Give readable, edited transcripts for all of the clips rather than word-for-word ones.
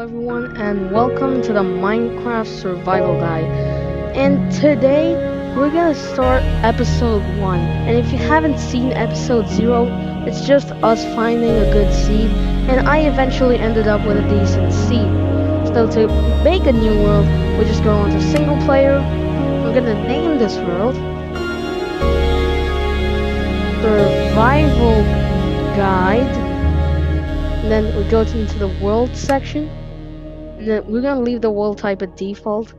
everyone, and welcome to the Minecraft Survival Guide. And today we're gonna start episode 1. And if you haven't seen episode 0, it's just us finding a good seed, and I eventually ended up with a decent seed. So to make a new world, we just go onto single player. We're gonna name this world Survival Guide. And then we go into the world section. And then we're gonna leave the world type at default.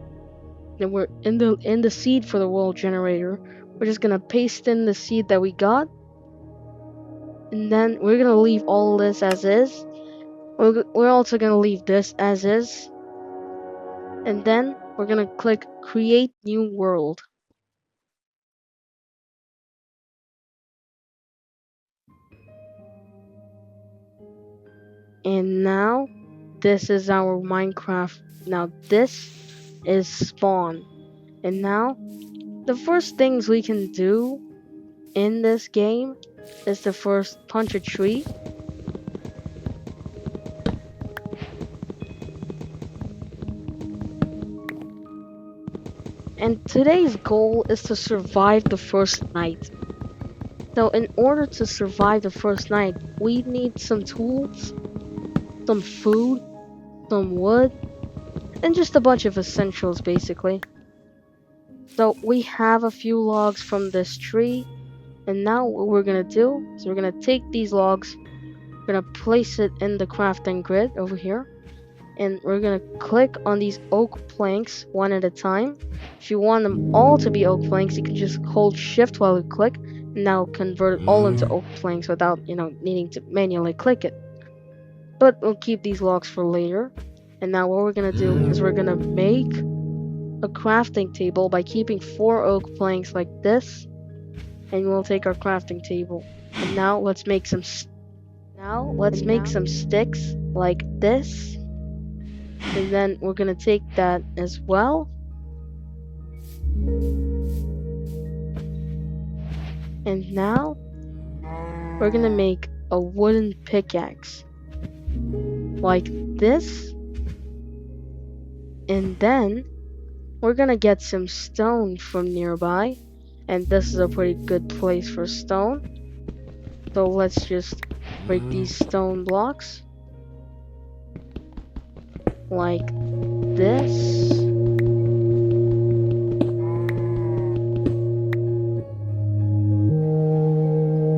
Then we're in the seed for the world generator. We're just gonna paste in the seed that we got, and then we're gonna leave all this as is. We're also gonna leave this as is, and then we're gonna click Create New World. And now this is our Minecraft. Now this is spawn. And now the first things we can do in this game is to first punch a tree. And today's goal is to survive the first night. So in order to survive the first night, we need some tools, some food, some wood, and just a bunch of essentials basically. So we have a few logs from this tree, and now what we're gonna do is we're gonna take these logs, we're gonna place it in the crafting grid over here, and we're gonna click on these oak planks one at a time. If you want them all to be oak planks, you can just hold shift while you click, and now convert it all into oak planks without needing to manually click it. But we'll keep these logs for later. And now what we're gonna do is we're gonna make a crafting table by keeping 4 oak planks like this, and we'll take our crafting table. And now let's make some sticks like this. And then we're gonna take that as well. And now we're gonna make a wooden pickaxe like this. And then we're gonna get some stone from nearby. And this is a pretty good place for stone. So let's just break these stone blocks like this.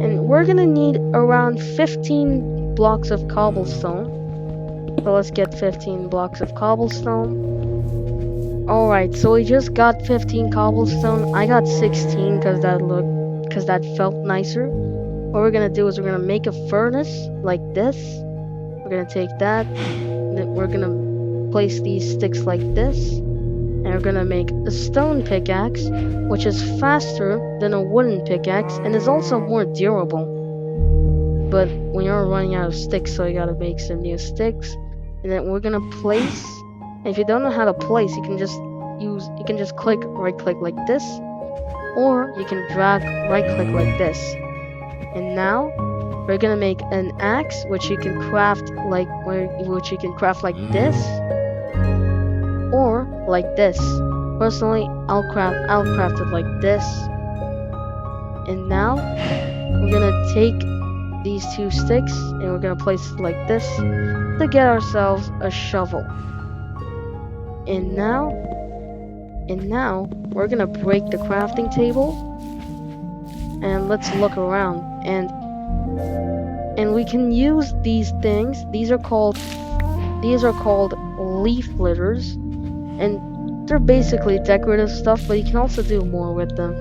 And we're gonna need around 15 blocks of cobblestone. So let's get 15 blocks of cobblestone. Alright, so we just got 15 cobblestone. I got 16 because that felt nicer. What we're gonna do is we're gonna make a furnace like this. We're gonna take that, and then we're gonna place these sticks like this, and we're gonna make a stone pickaxe, which is faster than a wooden pickaxe and is also more durable. But we are running out of sticks, so you gotta make some new sticks. And then we're gonna place. And if you don't know how to place, you can just right click like this, or you can drag right click like this. And now we're gonna make an axe, which you can craft like this, or like this. Personally, I'll craft it like this. And now we're gonna take these 2 sticks and we're gonna place it like this to get ourselves a shovel. And now we're gonna break the crafting table, and let's look around. And we can use these things. These are called leaf litters, and they're basically decorative stuff, but you can also do more with them.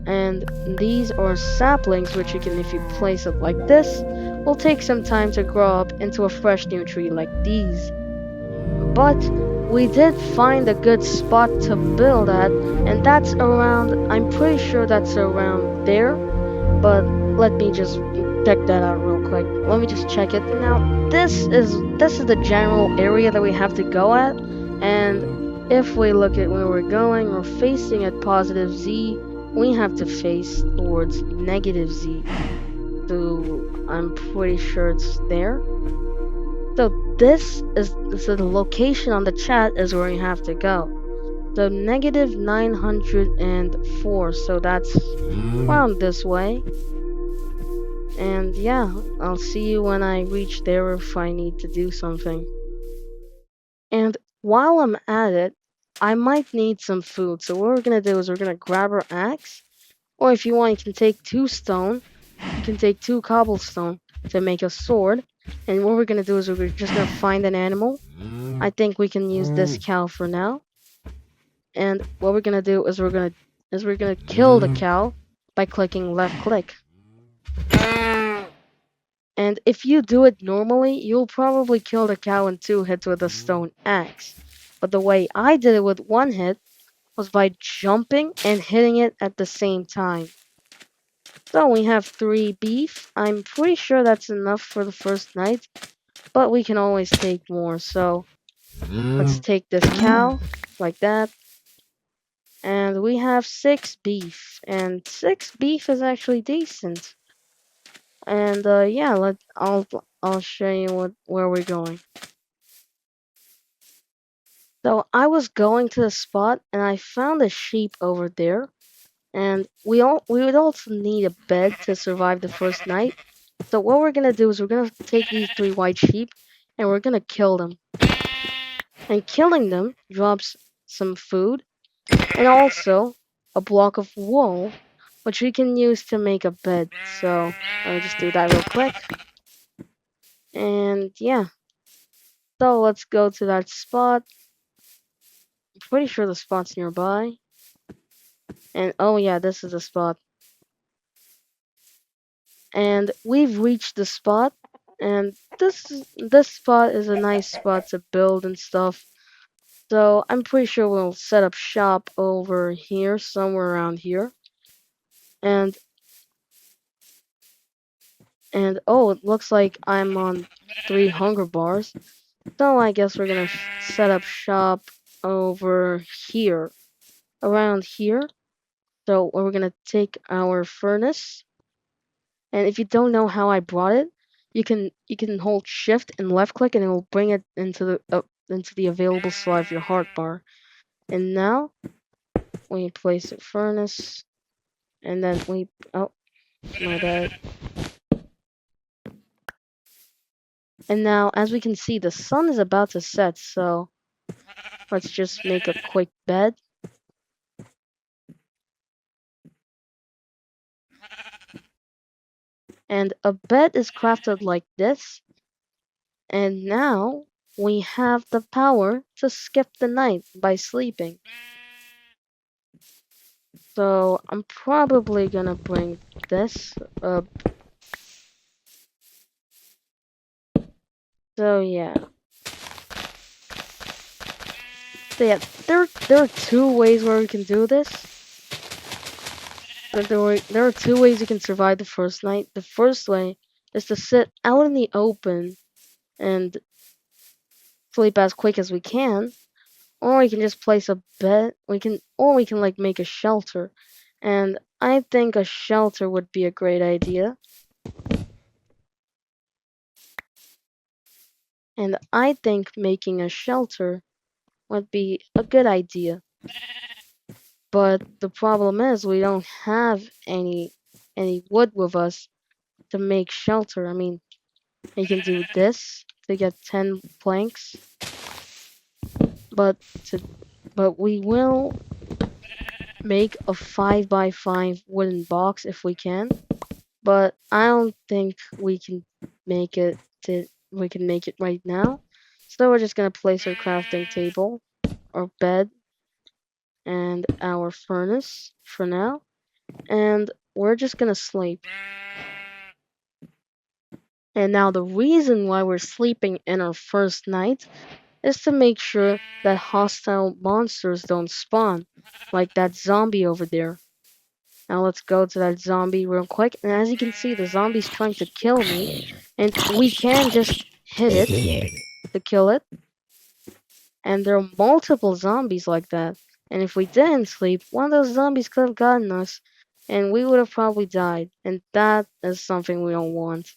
And these are saplings, which you can, if you place it like this, will take some time to grow up into a fresh new tree like these. But we did find a good spot to build at, and that's around, I'm pretty sure that's around there, but let me just check that out real quick. Let me just check it. Now, this is the general area that we have to go at, and if we look at where we're going, we're facing at positive Z, we have to face towards negative Z. So I'm pretty sure it's there. So so the location on the chat is where you have to go. So negative 904. So that's around this way. And yeah, I'll see you when I reach there if I need to do something. And while I'm at it, I might need some food. So what we're gonna do is we're gonna grab our axe, or if you want, you can take 2 stone. You can take 2 cobblestone to make a sword. And what we're gonna do is we're just gonna find an animal. I think we can use this cow for now. And what we're gonna do is we're gonna kill the cow by clicking left click. And if you do it normally, you'll probably kill the cow in 2 hits with a stone axe. But the way I did it with 1 hit was by jumping and hitting it at the same time. So we have 3 beef. I'm pretty sure that's enough for the first night, but we can always take more. So let's take this cow like that. And we have 6 beef. And 6 beef is actually decent. And yeah, I'll show you where we're going. So I was going to the spot and I found a sheep over there. And we would also need a bed to survive the first night. So what we're gonna do is we're gonna take these 3 white sheep and we're gonna kill them. And killing them drops some food and also a block of wool, which we can use to make a bed. So let me just do that real quick. And yeah, so let's go to that spot. I'm pretty sure the spot's nearby. And oh yeah, this is the spot. And we've reached the spot. And this spot is a nice spot to build and stuff. So I'm pretty sure we'll set up shop over here, somewhere around here. And oh, it looks like I'm on 3 hunger bars. So I guess we're gonna set up shop over here, around here. So we're gonna take our furnace, and if you don't know how I brought it, you can hold Shift and left click, and it will bring it into the available slot of your heart bar. And now we place the furnace, and then oh, my bad. And now, as we can see, the sun is about to set, so let's just make a quick bed. And a bed is crafted like this. And now we have the power to skip the night by sleeping. So I'm probably gonna bring this up. So yeah. So yeah, there are 2 ways where we can do this. There are 2 ways you can survive the first night. The first way is to sit out in the open and sleep as quick as we can, or we can just place a bed. We can like make a shelter, and I think a shelter would be a great idea. And I think making a shelter would be a good idea. But the problem is we don't have any wood with us to make shelter. I mean, you can do this to get 10 planks, but to but we will make a 5 by 5 wooden box if we can. But I don't think we can make it right now. So we're just gonna place our crafting table, our bed, and our furnace for now. And we're just gonna sleep. And now the reason why we're sleeping in our first night is to make sure that hostile monsters don't spawn, like that zombie over there. Now let's go to that zombie real quick. And as you can see, the zombie's trying to kill me. And we can just hit it to kill it. And there are multiple zombies like that. And if we didn't sleep, one of those zombies could have gotten us. And we would have probably died. And that is something we don't want.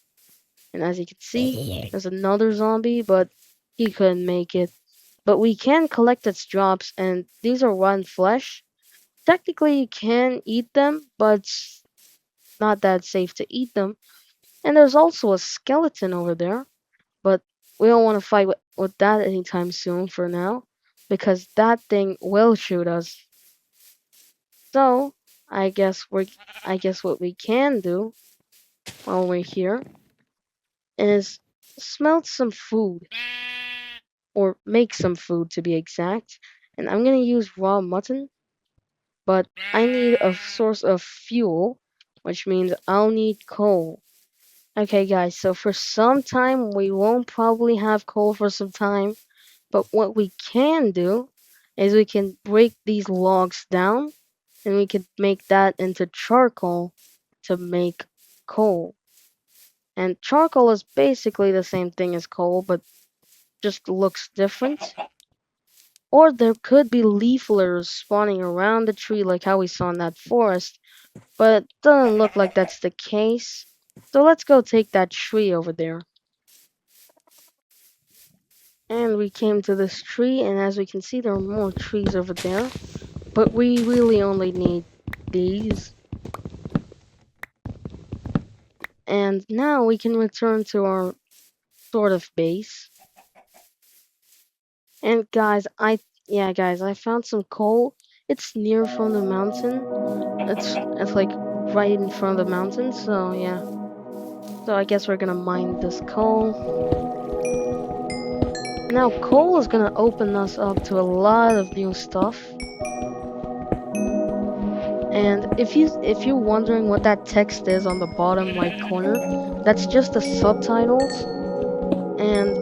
And as you can see, there's another zombie, but he couldn't make it. But we can collect its drops, and these are rotten flesh. Technically, you can eat them, but it's not that safe to eat them. And there's also a skeleton over there, but we don't want to fight with that anytime soon for now, because that thing will shoot us. So, I guess we're I guess what we can do while we're here is smelt some food, or make some food to be exact. And I'm gonna use raw mutton, but I need a source of fuel, which means I'll need coal. Okay, guys, so for some time, we won't probably have coal for some time, but what we can do is we can break these logs down and we can make that into charcoal to make coal. And charcoal is basically the same thing as coal, but just looks different. Or there could be leaf litters spawning around the tree like how we saw in that forest, but it doesn't look like that's the case. So let's go take that tree over there. And we came to this tree, and as we can see, there are more trees over there. But we really only need these. And now we can return to our sort of base. And guys, I found some coal. It's near from the mountain. It's like right in front of the mountain, so yeah. So I guess we're gonna mine this coal. Now coal is gonna open us up to a lot of new stuff. And if you're wondering what that text is on the bottom right corner, that's just the subtitles. And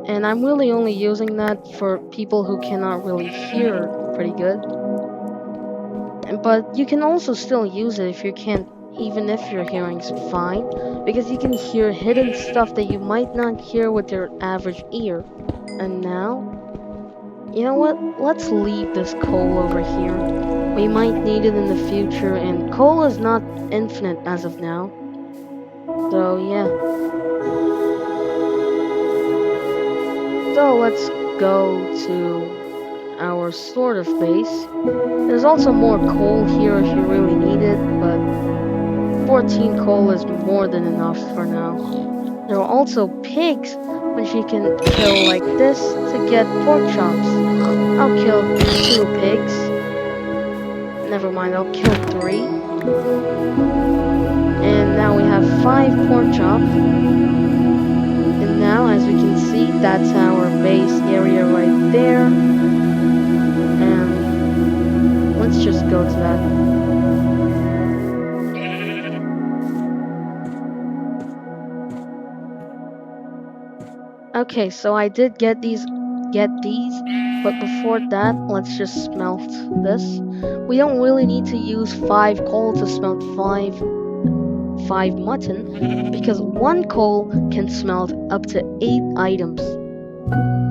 and I'm really only using that for people who cannot really hear pretty good. But you can also still use it if you can't, even if your hearing's fine, because you can hear hidden stuff that you might not hear with your average ear. And now, you know what? Let's leave this coal over here. We might need it in the future, and coal is not infinite as of now. So yeah. So let's go to our sort of base. There's also more coal here if you really need it, but 14 coal is more than enough for now. There are also pigs, which you can kill like this to get pork chops. I'll kill 2 pigs. Never mind, I'll kill 3. And now we have 5 pork chops. And now, as we can see, that's our base area right there. And let's just go to that. Okay, so I did get these, but before that, let's just smelt this. We don't really need to use 5 coal to smelt 5 mutton, because 1 coal can smelt up to 8 items.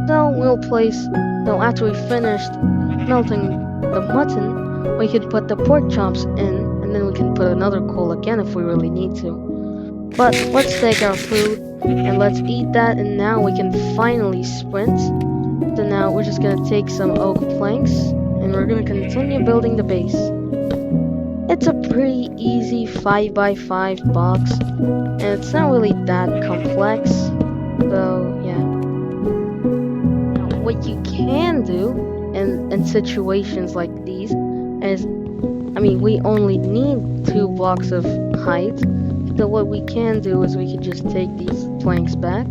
So after we finished melting the mutton, we could put the pork chops in, and then we can put another coal again if we really need to. But let's take our food and let's eat that, and now we can finally sprint. So now we're just gonna take some oak planks and we're gonna continue building the base. It's a pretty easy 5x5 box, and it's not really that complex. So yeah. Now what you can do in situations like these is, we only need 2 blocks of height. So what we can do is we can just take these planks back.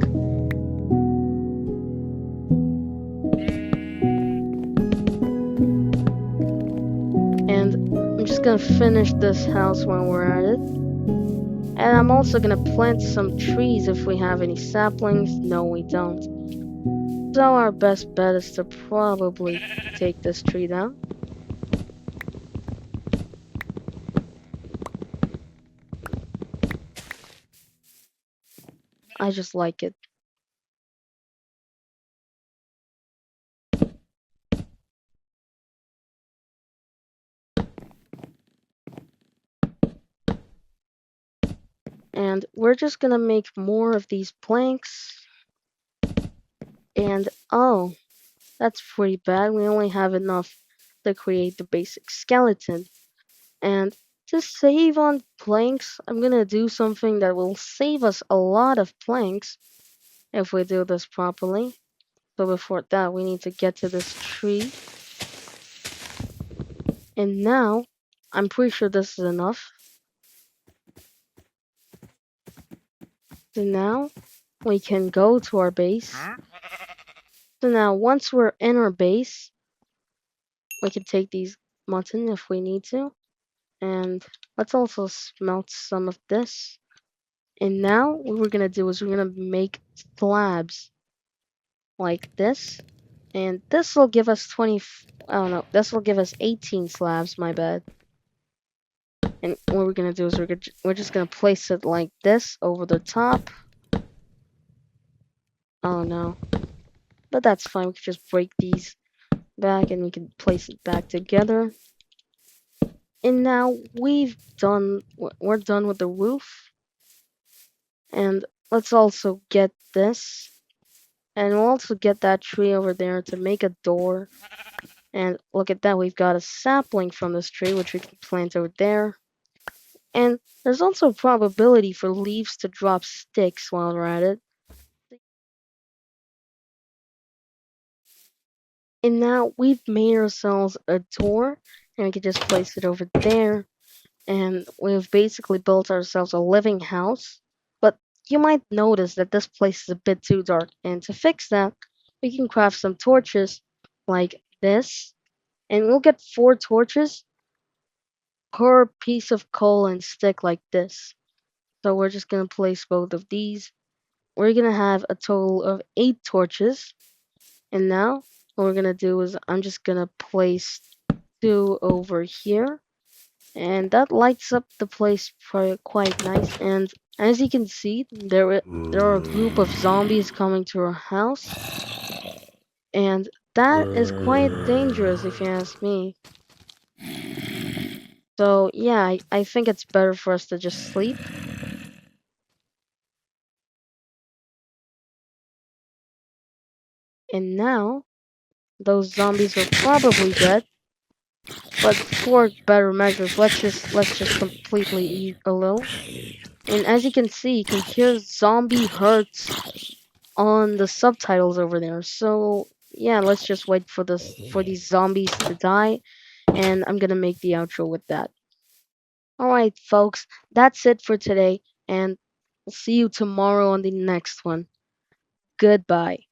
And I'm just gonna finish this house when we're at it. And I'm also gonna plant some trees if we have any saplings. No, we don't. So our best bet is to probably take this tree down. I just like it. And we're just gonna make more of these planks. And oh, that's pretty bad. We only have enough to create the basic skeleton. And to save on planks, I'm gonna do something that will save us a lot of planks if we do this properly. So before that, we need to get to this tree. And now, I'm pretty sure this is enough. So now, we can go to our base. So now, once we're in our base, we can take these mutton if we need to. And let's also smelt some of this. And now, what we're gonna do is we're gonna make slabs like this. And this will give us 20. I don't know. This will give us 18 slabs, my bad. And what we're gonna do is we're just gonna place it like this over the top. Oh no. But that's fine. We can just break these back and we can place it back together. And now we're done with the roof. And let's also get this. And we'll also get that tree over there to make a door. And look at that, we've got a sapling from this tree, which we can plant over there. And there's also a probability for leaves to drop sticks while we're at it. And now we've made ourselves a door, and we can just place it over there. And we've basically built ourselves a living house. But you might notice that this place is a bit too dark. And to fix that, we can craft some torches like this. And we'll get 4 torches per piece of coal and stick like this. So we're just gonna place both of these. We're gonna have a total of 8 torches. And now what we're gonna do is I'm just gonna place 2 over here. And that lights up the place quite nice. And as you can see, there are a group of zombies coming to our house. And that is quite dangerous if you ask me. So yeah, I think it's better for us to just sleep. And now those zombies are probably dead. But for better measures, let's just completely eat a little. And as you can see, you can hear zombie hurts on the subtitles over there. So yeah, let's just wait for these zombies to die, and I'm gonna make the outro with that. Alright folks, that's it for today, and we'll see you tomorrow on the next one. Goodbye.